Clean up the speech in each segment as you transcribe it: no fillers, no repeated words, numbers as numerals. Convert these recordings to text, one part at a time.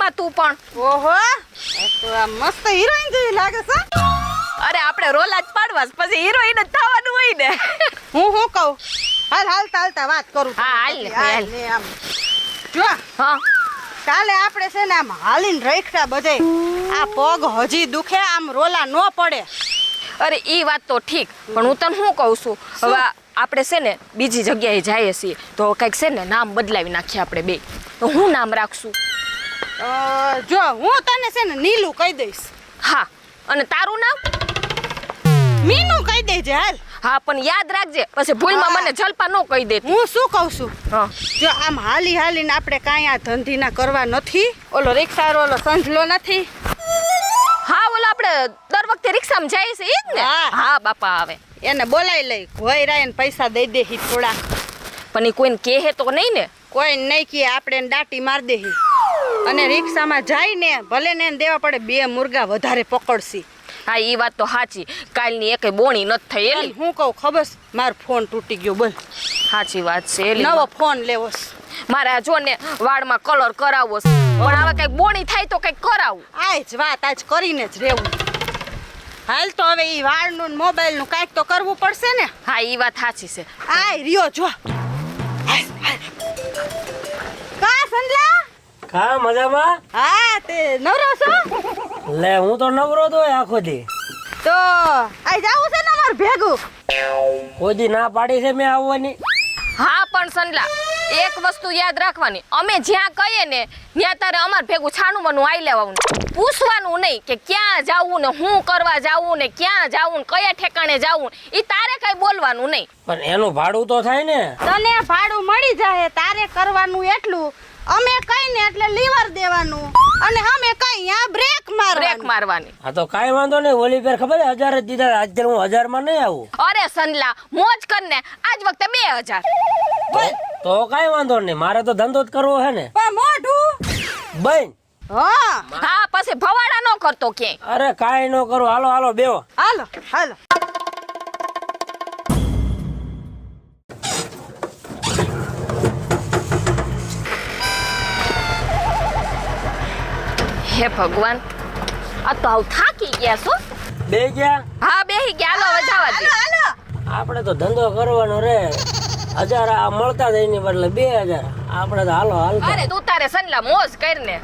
એમાં તું પણ ઓહો આ તો આ મસ્ત હિરોઈન જેવી લાગે છે. અરે આપણે રોલા જ પાડવા પછી હિરોઈન જ થવાનું હોય ને. હું કહું હાલતા વાત કરું. હા, હાલ ને આમ જો હા કાલે આપણે છે ને આમ હાલીને રખડા બધે આ પગ હજી દુખે આમ રોલા ન પડે. અરે ઈ વાત તો ઠીક પણ હું તને શું કહું છું હવે આપણે છે ને બીજી જગ્યાએ જઈએ છીએ તો કંઈક છે ને નામ બદલાવી નાખીએ આપણે બે. તો હું નામ રાખશું? જો હું તને છે ને નીલું કહી દઈશ. હા અને તારું નામ? મીનું કહી દેજે હાલ. હા પણ યાદ રાખજે પછી ભૂલમાં મને જલપા ન કહી દે. હું શું કહું છું હા જો આમ હાલીને આપણે કાંઈ આ ધંધીના કરવા નથી. ઓલો રિક્ષારો ઓલો સંજલો નથી. હા ઓલો આપણે દર વખતે રિક્ષામાં જઈએ છીએ ઈ જ ને? હા બાપા આવે એને બોલાવી લઈ ઘોયરાને પૈસા દઈ દેહી થોડા. પણ ઈ કોઈને કહે તો નહીં ને? કોઈ નહીં કે આપણે એને દાટી માર દેહી અને રિક્ષામાં જઈને ભલે ને એને દેવા પડે 2 મુર્ગા વધારે પકડશી. હા ઈ વાત તો સાચી. કાલની એકે બોણી નથી થઈ એલી. હું કહું ખબર મારો ફોન તૂટી ગયો બોલ. સાચી વાત છે એલી. નવો ફોન લેવો છે. મારા જો ને વાળમાં કલર કરાવવો છે પણ હવે કઈક બોણી થાય તો કઈક કરાવું. આજ વાત આજ કરીને જ રહેવું. હાલ તો હવે ઈ વાળનું ને મોબાઈલનું કાંઈક તો કરવું પડશે ને. હા ઈ વાત સાચી છે. આય રહ્યો જો કા સંજલા. કા મજામાં? હા તે નવરો છો? લે હું તો નવરો તો આખો દી. તો આઈ જાવું છે ને અમાર ભેગું. કોઈ દી ના પાડી છે મેં આવવાની. હા પણ સંજલા એક વસ્તુ યાદ રાખવાની અમે જ્યાં કહીએ ને ત્યાં તારે અમાર ભેગું છાનું મનું આઈ લેવાનું. પૂછવાનું નહીં કે ક્યાં જાવું ને શું કરવા જાવું ને ક્યાં જાવું ને કયા ઠેકાણે જાવું ઈ તારે કઈ બોલવાનું નહીં. પણ એનું ભાડું તો થાય ને. તને ભાડું મળી જાય તારે કરવાનું એટલું અમે કઈ ને એટલે લીવર દેવાનું અને અમે કઈ આ બ્રેક મારવાની. હા તો કાઈ વાંધો નહીં. ઓલી પેર ખબર 1000 જ દીધા. આજે હું 1000 માં નહીં આવું. અરે સંજલા મોજ કરને આજ વખતે 2000. તો કાઈ વાંધો નહીં. મારે તો ધંધો જ કરવો હે ને. પણ મોઢું બેન હા પછી ભવાડા ન કરતો ક્યાંય. અરે કાઈ ન કરું. હાલો બેહો. હાલો હે ભગવાન આ તો આવ થાકી ગયા છો. બે ગયા? હા બેહી ગયા. હાલો હવે જવા દે. આપણે તો ધંધો કરવાનો રે. 1000 આ મળતા જ એની બદલે 2000. આપણે તો હાલો. અરે તું તારે સંજલા મોજ કરીને.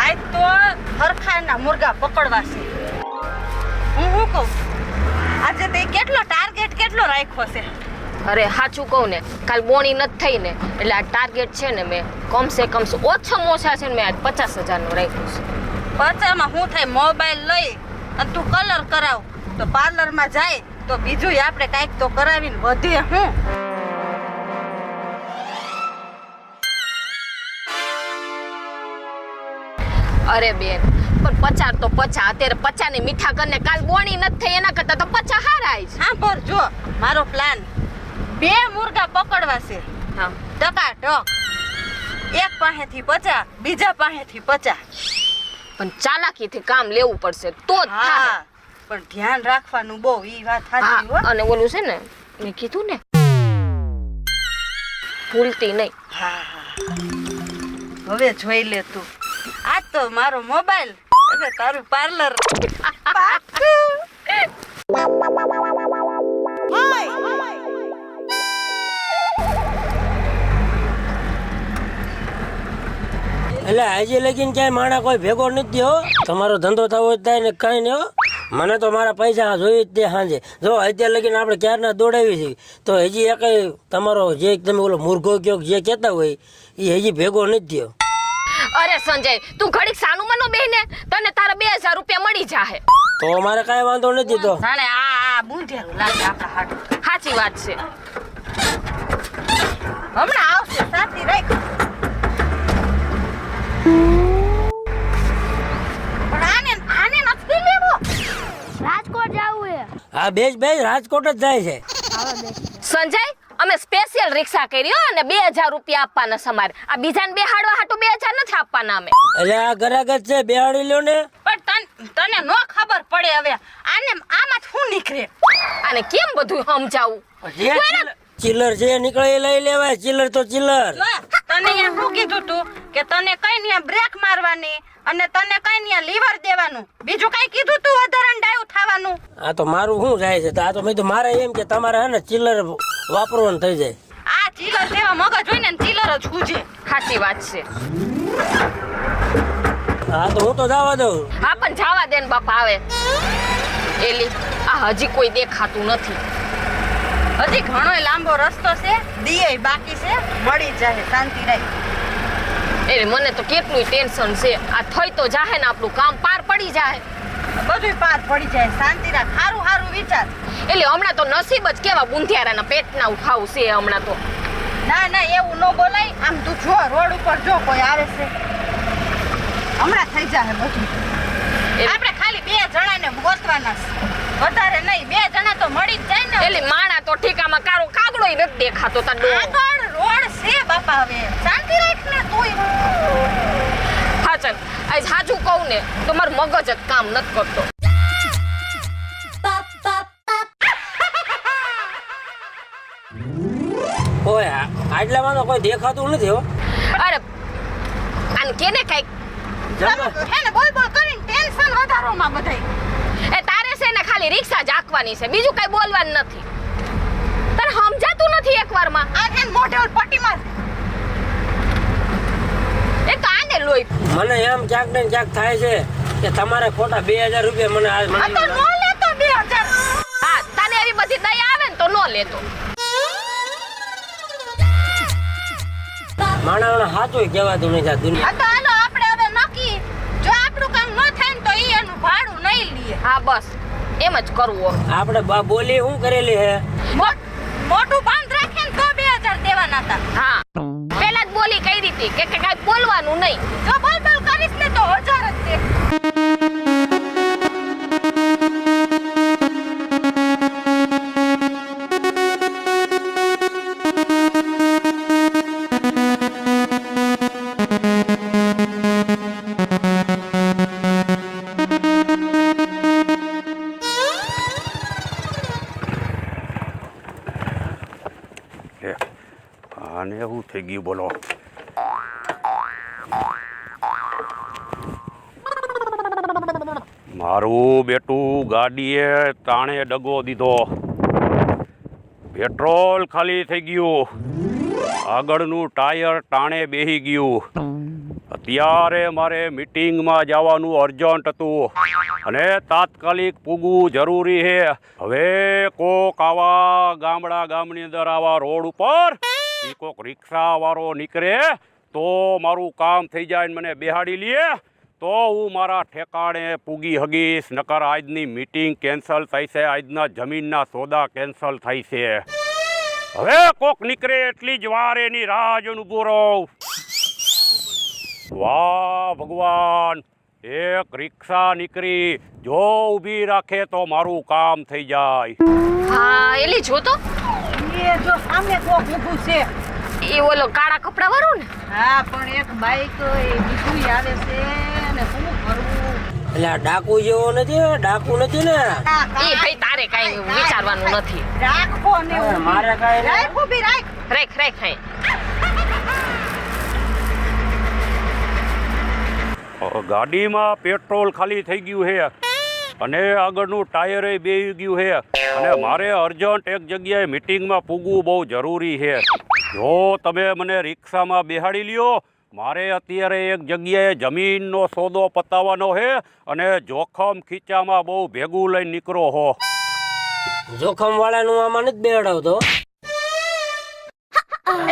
આજ તો હરખાના મુર્ગા પકડવા છે. હું કહું આજે તે ટાર્ગેટ કેટલો રાખ્યો છે? અરે સાચું કહું ને કાલ બોણી નથી થઈ ને એટલે આ ટાર્ગેટ છે ને મેં કમસે કમ ઓછામાં ઓછા છે ને મેં આજ 50,000 નું રાખ્યું છે. 50માં શું થાય? મોબાઈલ લઈ અને તું કલર કરાવ તો પાર્લરમાં જાય તો બીજું આપણે કાંઈક તો કરાવીને વધે. હું અરે બેન પણ 50 તો 50 અત્યારે 50 ની મીઠા કરીને કાલ બોણી નથી થઈ એના કરતા તો 50 હારા જ. હા પર જો મારો પ્લાન 2 મુર્ગા પકડવા છે. હા ટકાટક એક પાસેથી 50 બીજા પાસેથી 50. પણ ચાલાકીથી કામ લેવું પડશે તો જ થાય. હા પણ ધ્યાન રાખવાનું બહુ. ઈ વાત સાચી હો. અને ઓલું છે ને મેં કીધું ને ભૂલતી નહીં. હા હવે જોઈ લે તું. આ તો મારો મોબાઈલ હવે તારું પાર્લર. એટલે આજે લગીને ક્યાંય માણા કોઈ ભેગો નથી થયો. તમારો ધંધો થવો જ થાય ને કઈ નહીં. મને તો મારા પૈસા જોઈ જ તે સાંજે. જો અત્યારે લગીને આપણે ક્યારના દોડાવી છે તો હજી એક તમારો જે તમે ઓલો મુર્ગો કયો જે કહેતા હોય એ હજી ભેગો નથી થયો. અરે સંજય તું ઘડીક સાનું મનો બેને તને તારા 2000 રૂપિયા મળી જાહે. તો મારે કાંઈ વાંધો નથી. તો જાણે આ બુંધેલું લાગે આપણા હાટ. સાચી વાત છે. હમણાં આવશે સાથી રાખ. પણ આને નથી લેવો. રાજકોટ જાવું હે. હા બેજ રાજકોટ જ જાય છે. સંજય અમે સ્પેશિયલ રિક્ષા કરી હો અને 2000 રૂપિયા આપવાના છે અમારે. આ બીજાને બેહાડવા હાટુ 2000 નથી આપવાના અમે. એટલે આ ગરાક જ છે, બેહાડી લ્યો ને. પણ તને નો ખબર પડે હવે આને આમાં શું નીકળે. અને કેમ બધું સમજાવું? જે ચિલ્લર જે નીકળે એ લઈ લેવાય. ચિલ્લર તો ચિલ્લર. જો, તને એમ શું કીધું તું કે તને કઈ ન્યા બ્રેક મારવાની અને તને કઈ ન્યા લીવર દેવાનું, બીજું કઈ કીધું તું વધારે ડાયું થવાનું? આ તો મારું શું જાય છે? તો આ તો મેં તો મારે એમ કે તમારે હે ને ચિલ્લર વાપરવાનું થઈ જાય. આ ચીલર જેવા મગજ હોય ને ચીલર જ ખૂજે. સાચી વાત છે. હા તો હું તો જવા દઉં. હા પણ જવા દે ને બાપા. આવે એલી આ હજી કોઈ દેખાતું નથી. હજી ઘણો લાંબો રસ્તો છે, દીએ બાકી છે, મળી જાય શાંતિ રહી. એટલે મને તો કેટલું ટેન્શન છે. આ થઈ તો જાહે ને આપણું કામ પાર પડી જાય. બધું પાર પડી જાય, શાંતિ રાખ. હારું હારું વિચાર. એટલે હમણાં તો નસીબ જ કેવા બુંધિયારાના પેટના ઉઠાવ છે હમણાં તો. ના ના એવું ન બોલાય. આમ તું જો રોડ ઉપર જો કોઈ આવે છે, હમણાં થઈ જાય બધું. આપણે ખાલી 2 જણાને ગોતવાના છે, વધારે નહીં. 2 જણા તો મળી જ જાય ને. એટલે માણા તો ઠીકામાં કારો કાગડોય નથી દેખાતો તાર ડો. આગળ રોડ છે બાપા. હવે શાંતિ રાખ ને તુંય. હા ચાલ આજ સાચું કહું ને તો મારું મગજ જ કામ નથી કરતો. ઓય આટલામાં તો કોઈ દેખાતું નથી હો. અરે આને કેને કઈક એને બોલ બોલ કરીને ટેન્શન વધારોમાં બધાય. એ તારે છે ને ખાલી રિક્ષા જ આંકવાની છે, બીજું કઈ બોલવાનું નથી. તને સમજાતું નથી એકવારમાં? આ એને મોઢે ઓલ પટ્ટી માર. એ તો આને લોહી. મને એમ ક્યાંક ને ક્યાંક થાય છે કે તમારે ખોટા 2000 રૂપિયા મને આજ આ તો નો લેતો 2000. હા તને એવી બધી દયા આવે ને તો નો લેતો. માણસ સાચું કહેવાતું નથી આ દુનિયા. આ તો હાલો આપણે હવે નક્કી. જો આપણું કામ ન થાય ને તો ઈ એનું ભાડું નહીં લે. હા બસ એમ જ કરવું. આપણે બોલી શું કરેલી હે? મોટું બાંધ રાખે ને તો 2000 દેવાના હતા. હા પેલા જ બોલી કઈ રીતે કે કઈ બોલવાનું નહીં. જો બોલ બોલ કરીશ ને તો 1000 જ દે. આને એવું થઈ ગયું બોલો. મારું બેટું ગાડીએ તાણે ડગો દીધો. પેટ્રોલ ખાલી થઈ ગયું, આગળનું ટાયર ટાણે બેહી ગયું. અત્યારે મારે મીટિંગમાં જવાનું અર્જન્ટ હતું અને તાત્કાલિક પૂગવું જરૂરી છે. હવે કોક આવા ગામની અંદર આવા રોડ ઉપર કોક રિક્ષા વાળો નીકળે તો મારું કામ થઈ જાય ને મને બેહાડી લે તો હું મારા ઠેકાણે પૂગી હગીશ. નકર આજની મીટિંગ કેન્સલ થઈ છે, આજના જમીનના સોદા કેન્સલ થઈ છે. હવે કોક નીકળે એટલી જ વાર એની રાહ જોઈને ઊભો રહું. વાહ ભગવાન, એક રિક્ષા નીકળી. જો ઊભી રાખે તો મારું કામ થઈ જાય. હા એલી જો તો એ જો સામે કોક ઊભું છે. એ ઓલો કાળા કપડા વાળો ને. હા પણ એક બાઈક એ બીજું આવે છે ને શું કરવું? એટલે આ ડાકુ જેવો નથી, ડાકુ નથી ને. એ ભાઈ તારે કઈ વિચારવાનું નથી. રાખો ને મારે કાંઈ નહીં. રાખ ઊભી રાખ. રાખ હે. ગાડીમાં પેટ્રોલ ખાલી થઈ ગયું છે અને આગળનું ટાયરે બેહી ગયું છે અને મારે અર્જન્ટ એક જગ્યાએ મીટિંગમાં પૂગવું બહુ જરૂરી છે. જો તમે મને રિક્ષામાં બેહાડી લ્યો, મારે અત્યારે એક જગ્યાએ જમીનનો સોદો પતાવવાનો છે અને જોખમ ખીચામાં બહુ ભેગું લઈને નીકળો હો. જોખમ વાળાનું આમાં નથી બેહાડવતો.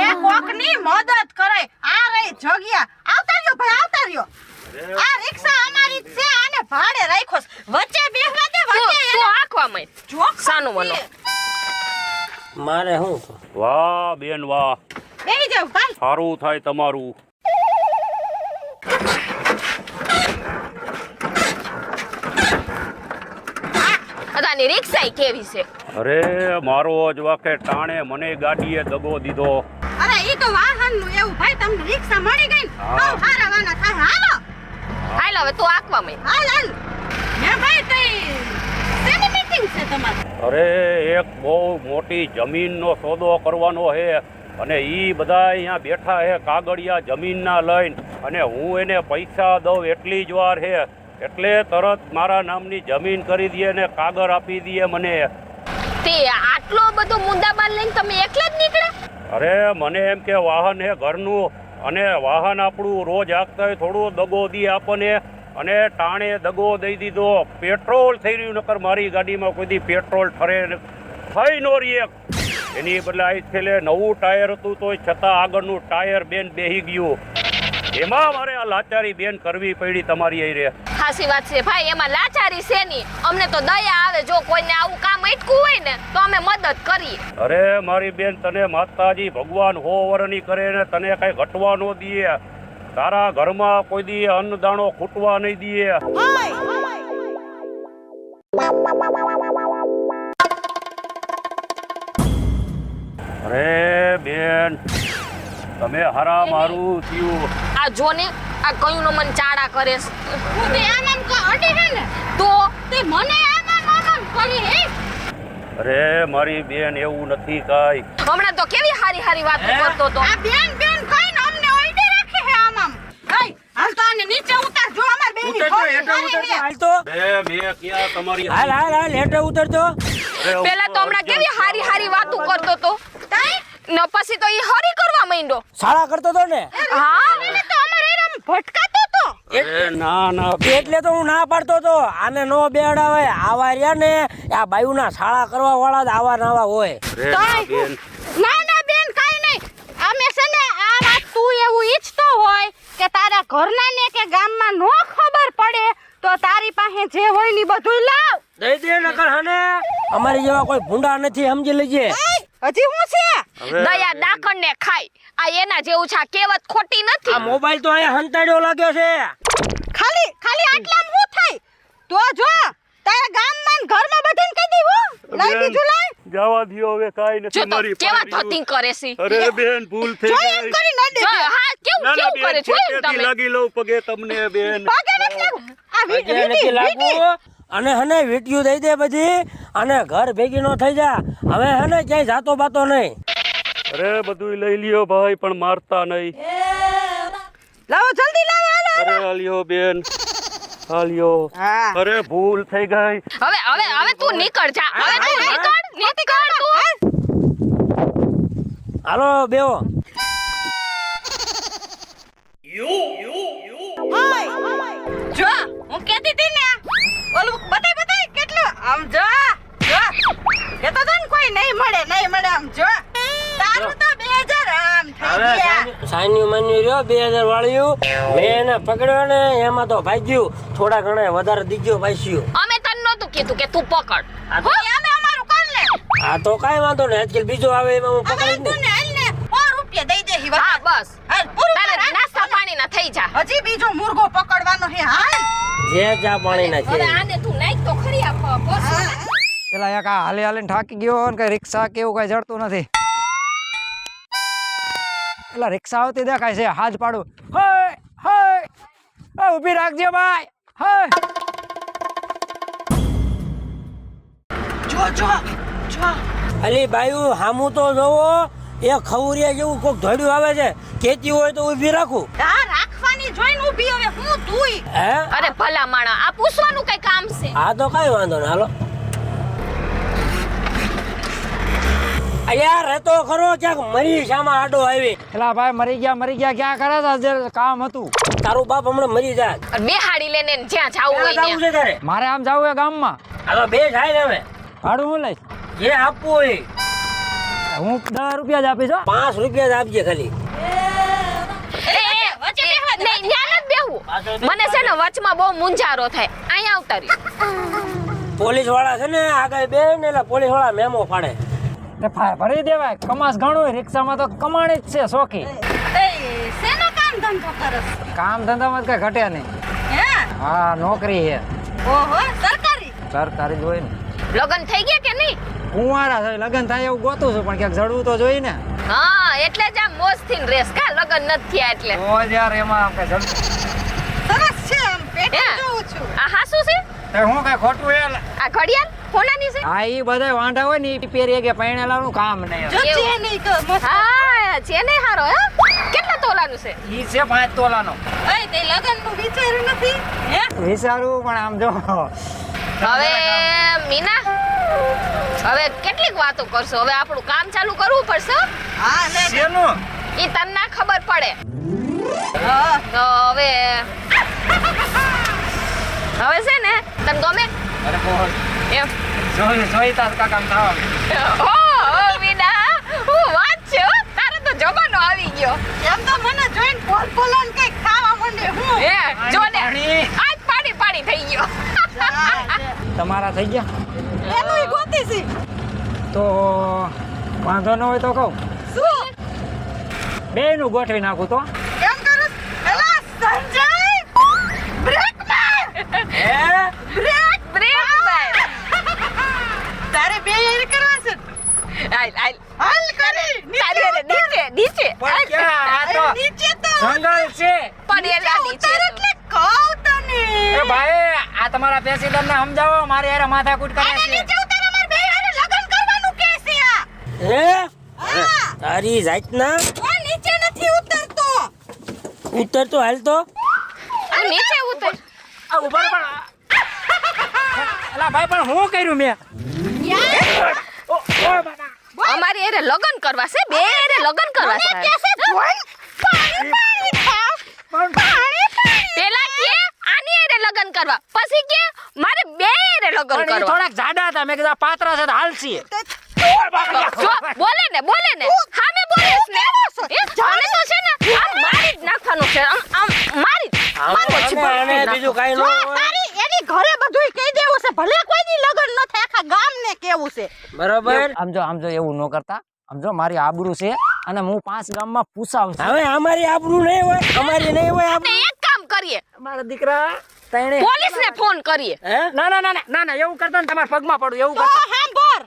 એ કોકની મદદ કરે. આ રહી જગ્યા. આવતા રહ્યો ભાઈ, આવતા રહ્યો. આ રિક્ષા અમારી જ છે, આને ભાડે રાખ્યો છે. વચ્ચે બેહવા દે, વચ્ચે તું આખવા મય જોખમ સાનું મનો. મારે શું? વાહ બેન વાહ, બેહી જાવ કાલ. સારું થાય તમારું. અદાની રિક્ષા કેવી છે? અરે મારો જ વાકે ટાણે મને ગાડીએ દગો દીધો. અરે ઈ તો વાહનનું એવું ભાઈ તમને રિક્ષા મળી ગઈ ને હા. તો હારાવાના થાય હાલો હાલ હવે તું આકવા માંડ. હાલ હે ભાઈ તઈ શેની મીટિંગ છે તમારી? અરે એક બહુ મોટી જમીનનો સોદો કરવાનો છે અને ઈ બધા અહીંયા બેઠા છે કાગળિયા જમીનના લઈને અને હું એને પૈસા દઉં એટલી જ વાર છે એટલે તરત મારા નામની જમીન કરી દે ને કાગળ આપી દે મને. તે આટલો બધો મુદ્દામાલ લઈને તમે એકલા જ નીકળ્યા? અરે મને એમ કે વાહન છે ઘરનું અને વાહન આપણું રોજ હાંકતા હોય થોડું દગો દી આપણને અને ટાણે દગો દઈ દીધો. પેટ્રોલ થઈ રહ્યું નકર મારી ગાડીમાં કોઈ દી પેટ્રોલ ઠરે થઈ નો રહી. એની બદલે આ છેલ્લે નવું ટાયર હતું તોય છતાં આગળનું ટાયર બેન બેહી ગયું. એમાં મારે આ લાચારી બેન કરવી પડી તમારી અહીં રે. ખાસી વાત છે ભાઈ, એમાં લાચારી છે ની. અમને તો દયા આવે, જો કોઈને આવું કામ અટકવું હોય ને તો અમે મદદ કરીએ. અરે મારી બેન તને માતાજી ભગવાન હો વરની કરે ને તને કઈ ઘટવા ન દે. તારા ઘરમાં કોઈ દી અન્નદાણો ખૂટવા નહીં દે. અરે બેન તમે હારા મારું થયું. આ જો ને આ કયું નો મન ચાડા કરે છે. હું તે આમ આમ અડી હે ને તો તે મને આમ કરી હે. અરે મારી બેન એવું નથી કાંઈ. હમણાં તો કેવી હારી હારી વાતો કરતો તો. આ બેન બેન કઈને અમને ઓઈડે રાખે હે આમ આમ. એય હાલ તો આને નીચે ઉતાર જો અમાર બેની હાલ તો બે ક્યાં તમારી હાલ હાલ હાલ હેઠે ઉતરજો. અરે પેલા તો હમણાં કેવી હારી હારી વાતો કરતો તો. ને પછી તો ઈ હરી કરવા માંડ્યો. શાળા કરતો તો ને હા એને તો અમારે એરામ ભટકાતો તો. અરે ના ના એટલે તો હું ના પાડતો તો આને નો બેડાવે. આવા રહ્યા ને આ બાયુના શાળા કરવા વાળા જ આવા નવા હોય. અરે ના બેન ના ના બેન કાઈ નહીં. અમે છે ને આ વાત તું એવું ઈચ્છતો હોય કે તારા ઘરના ને કે ગામમાં નો ખબર પડે તો તારી પાસે જે હોય ની બધું લાવ. દઈ દે નકર હને અમારી જેવા કોઈ ભૂંડા નથી, સમજી લેજે. હજી હું છે? દયા ડાકણ ને ખાય. આ એના જેવું છે. આ કહેવત ખોટી નથી. આ મોબાઈલ તો અહીંયા હંતાડ્યો લાગ્યો છે. ખાલી ખાલી આટલામાં હું થાય તો જો તારા ગામમાં ને ઘરમાં બધાને કહી દઈ હો. લાઈ બીજું લાઈ. જવા દ્યો હવે કાઈ જો નથી તો મારી કેવા પાડી. ધતિંગ કરે છે. અરે બેન ભૂલ થઈ જો એમ ગઈ. કરી ન દે. જો, હા કેવું ના ના કેવું કરે બેન જોયું છેટેથી તમે. લાગી લઉં પગે તમને બેન. પગે નથી લાગુ. આ પગે નથી લાગવું. અને હને વીટિયું દઈ દે બધી અને ઘર ભેગી નો થઈ જા. હવે હને ક્યાંય જાતો બાતો નહીં. અરે બધું લઈ લ્યો ભાઈ પણ મારતા નહીં. લાવો જલ્દી લાવો હાલો. અરે હાલ્યો બેન હાલ્યો. હા. અરે ભૂલ થઈ ગઈ. હવે હવે હવે તું નીકળ જા. હવે તું નીકળ તું. હાલો બેવો. જો હું કહેતી હતી ને ઓલું બતાય કેટલું આમ જો કેતો તો ને કોઈ નહીં મળે આમ જો તારું તો 2000 આમ થઈ હવે ગયા. સાન્યુ માન્યુ રહ્યો 2000 વાળ્યું. મેં એને પકડ્યો ને એમાં તો ભાગ્યું. થોડા ઘણા વધારે દીજો પાછ્યું. અમે તને નહોતું કીધું કે તું પકડ. હો અમે અમારું કર લે. આ તો કાંઈ વાંધો નહીં. આજકાલ બીજો આવે એમાં હું અમે પકડી તું ને હાલ ને 100 રૂપિયા દઈ દે હિવા. હા બસ. હાલ પૂરું તારે કર, હાલ. નાસ્તા પાણી ના થઈ જા. હજી બીજો મુર્ગો પકડવાનો હે હાલ. જે ચા પાણી ના હવે છે. આને તું નાખ તો ખરી આપ બસ. પેલા એક આ હાલે હાલે થાકી ગયો ને કઈ રિક્ષા કેવું કઈ જડતું નથી. પેલા રિક્ષા આવતી દેખાય છે. હાથ પાડું. હય હય ઊભી રાખજે ભાઈ. હય જો અલી બાયુ હામું તો જોવો. એ ખવરિયા જેવું કોક ધોડ્યું આવે છે. કેતી હોય તો ઊભી રાખું. આ રાખવાની જોઈને ઊભી હવે હું તુંય. હે અરે ભલા માણા, આ પૂછવાનું કઈ કામ છે? આ તો કાંઈ વાંધો નહીં. હાલો યાર રહેતો ખરો ક્યાંક મરી શામાં આડો આવી. પેલા ભાઈ મરી ગયા ક્યાં કરે છે? જે કામ હતું. તારું બાપ હમણાં મરી જાય. બેહાડી લેને ને જ્યાં જાવું હોય જાવું ત્યાં. છે તારે. મારે આમ જવું છે ગામમાં. આ તો બે થાય ને હવે. ભાડું હું લઈશ. જે આપવું હોય હું 10 રૂપિયા જ આપીશ હો. 5 રૂપિયા જ આપજે ખાલી. નહીં ન્યા નથી બેહવું. મને છે ને વચમાં બહુ મુંજારો થાય. અહીંયા આવતા રહ્યો. પોલીસ વાળા છે ને આગળ બે ને એટલે પોલીસ વાળા મેમો પાડે. ભરી દેવાય. કમાસ ઘણું હોય. રિક્ષામાં તો કમાણી જ છે શોખી. શેનો કામ ધંધો કરસ? કામ ધંધામાં કઈ ઘટે નહીં. હે હા નોકરી છે. ઓહો સરકારી. સરકારી જ હોય ને. લગન થઈ ગયા કે નહીં? કુંવારા છે લગ્ન થાય એવું ગોતું છું પણ ક્યાંક જડવું તો જોઈએ ને. હા એટલે જ આમ મોજથી રેસ કા લગન નથી થયા એટલે તો યાર એમાં આપણે જડવું. સરસ છે આમ પેટે હે? જોઉં છું. આ હાસુ છે તો હું કઈ ખોટું એ આ ઘડિયાળ કોનાની છે હા ઈ બધા વાંઢા હોય ને ઈ પહેરીએ કે પૈણાલાનું કામ નહીં જો એવું. છે નહીં તો મસ્ત. હા છે ને હારો હે કેટલા તોલાનું છે ઈ છે 5 તોલાનો. ઓય તે લગનનું વિચાર્યું નથી હે? વિચારું પણ આમ જો હવે મીના હવે કેટલીક વાતો કરશો હવે આપણું કામ ચાલુ કરવું પડશે હો. હા ને શેનું? ઈ તને ના ખબર પડે હા. તો હવે છે ને તને ગમે અરે બોલ એમ જોઈતા કામ થાવ. ઓ મીના હું વાત છે હો. તારે તો જમાનો આવી ગયો એમ તો મને જોઈને બોલ કઈ ખાવા માંડે હું એ જો ને પાણી. આજ પાણી થઈ ગયો તમારા થઈ ગયા એનું ઈ ગોતી છે તો વાંધો ન હોય તો કહું શું બેયનું ગોઠવી નાખું તો. એમ કરું એલા સંજય બ્રેક માર બ્રેક બ્રેક તારે બે યાર કરવા છે હાલ હાલ કરી તારી અરે નીચે પણ ક્યાં? આ તો નીચે તો જંગલ છે. પણ એલા નીચે ઉતાર એટલે કહું તને એ ભાઈ આ તમારા પેસેન્જર ને સમજાવો મારે યાર માથાકૂટ કરે આને છે. નીચે ઉતાર અમાર બે યાર લગન કરવાનું કે છે આ હે હા તારી જાતના ઓ નીચે નથી ઉતરતો ઉત્તર તો હાલ તો તું નીચે ઉતર આ ઉપર પણ એલા ભાઈ પણ હું કર્યું મેં? ઓ બાબા. અમારી એરે લગન કરવા છે બે એરે લગન કરવા છે કેસે જોઈન પાણી થાવ પાણી પેલા કે આની એરે લગન કરવા પછી કે મારે બે એરે લગન પણ ઈ કરવા થોડાક જાડા હતા મેં કીધું આ પાતરા છે તો હાલસી. જો બોલે ને હામે બોલેસ ને એ જાણે તો છે ને આમ મારી જ નાખવાનું છે આમ મારી જ મારવો છે અને બીજું કાંઈ ન હોય. તારી એની ઘરે બધુંય કહી દેવું છે ભલે કોઈ દી લગન ન થાય આખા ગામને કેવું છે બરોબર આમ જો એવું ન કરતા આમ જો મારી આબરૂ છે અને હું 5 ગામમાં પૂછાવ છું. હવે અમારી આબરૂ નહીં હોય અમારી નહીં હોય આપણે એક કામ કરીએ મારા દીકરા તણે પોલીસ ને ફોન કરીએ હે ના એવું કરતા ને તમારા પગમાં પડું એવું તો કરતા. સાંભળ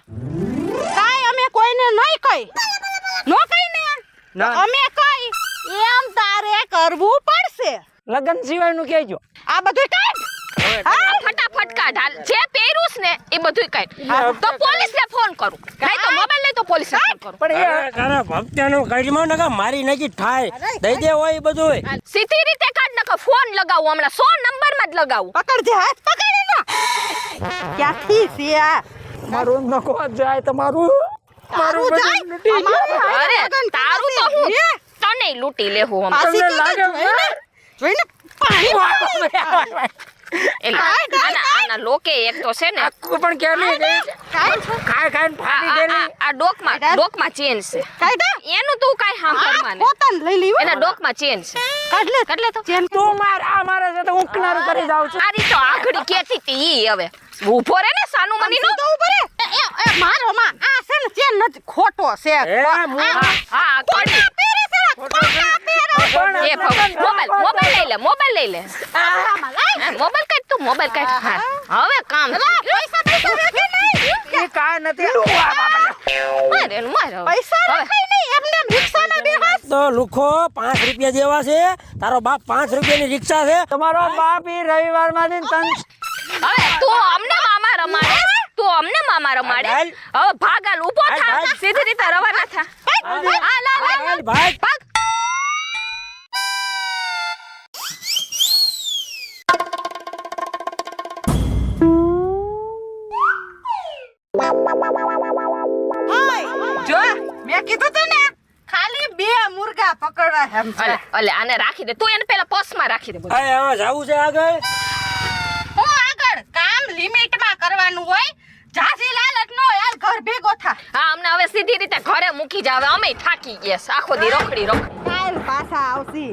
કાઈ અમે કોઈને નહીં કહી નો કહી ને ના. અમે કહી એમ તારે કરવું પડશે લગન સિવાયનું કહેજો. આ બધું કાઢ આ ફટાફટ કાઢ હાલ જે પહેર્યું છે ને એ બધું કાઢ તો પોલીસ ને ફોન કરું નહીં તો મોબાઈલ લઈ તો પોલીસ ને ફોન કરું પણ એ તારા ભક્તનું કડીમાં નકા મારી નાખી ઠાય દઈ દે હોય એ બધું સીધી રીતે કાઢ નકો ફોન લગાવું હમણાં 100 નંબર માં જ લગાવું પકડજે હાથ પકડી ના ક્યાંથી છે આ મારું નકો જાય તમારું તારું બધું જાય લૂંટી અમારું અરે હારે લગન તારું તો કરશે. હું તને લૂંટી લેહું હમણાં પાછી તમને કીધું, લાગે જોઈને પાણી એટલે આના લોકે એક તો છે ને આખું પણ કેલી ગઈ છે. ખાઈને ફાડી ગયેલી. આ ડોકમાં ચેન છે કાઢા એનું તું કાઈ સાંભળવા ને પોતાને લઈ લીધું એના ડોકમાં ચેન છે કાઢ લે તો તું મારે છે તો હું કિનારું કરી જાઉં છું. મારી તો આખડી કેતી તી ઈ હવે ઊભો રે ને સાનું મની નો તો ઉપર એ મારો માં આ છે ને ચેન નથી ખોટો છે હા કડી પહેરે છે ખોટા પહેરે એ મોબાઈલ લઈ લે મોબાઈલ કાઢ તું મોબાઈલ કાઢ હા હવે કામ પૈસા રાખે નહીં એ કાંઈ નથી. મારે પૈસા રાખે નહીં એમને રિક્ષાના બે હાથ તો લુખો 5 રૂપિયા દેવા છે તારો બાપ 5 રૂપિયાની રિક્ષા છે તમારો બાપ ઈ રવિવારમાંથી તન હવે તું અમને મામા રમાડે હવે ભાગાલ ઊભો થા સીધી રીતે રવાના થા હાલ ભાઈ ભાગ જો મેં કીધું તું ને ખાલી 2 મુર્ગા પકડવા એમ છે અલે આને રાખી દે તું એને પેલા પર્સમાં રાખી દે બધું. હવે આમાં જાવું છે આગળ હું આગળ કામ લિમિટમાં કરવાનું હોય જાજી લાલચ નો યાર ઘર ભેગો થા હા અમને હવે સીધી રીતે ઘરે મૂકી જાવ અમે થાકી ગયા છે. આખો દી રખડી કાલ પાછા આવશી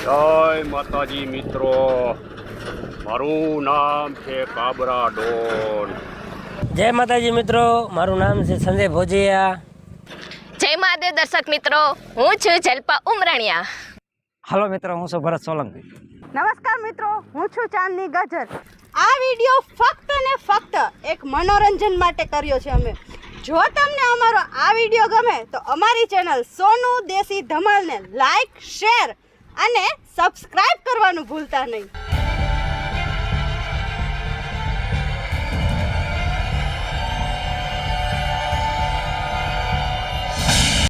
જય માતાજી મિત્રો મારું નામ છે કાબરા ડોન. જય માતાજી મિત્રો મારું નામ છે સંજય ભોજિયા. જય મહાદેવ દર્શક મિત્રો હું છું જલપા ઉમરણિયા. હાલો મિત્રો હું છું ભરત સોલંકી. નમસ્કાર મિત્રો હું છું ચાંદની ગજર આ આ વિડીયો ફક્ત ને ફક્ત એક મનોરંજન માટે કર્યો છે અમે. જો તમને અમારો આ વિડીયો ગમે તો અમારી ચેનલ સોનું દેશી ધમાલને લાઈક, શેર અને સબસ્ક્રાઇબ કરવાનું ભૂલતા નહીં.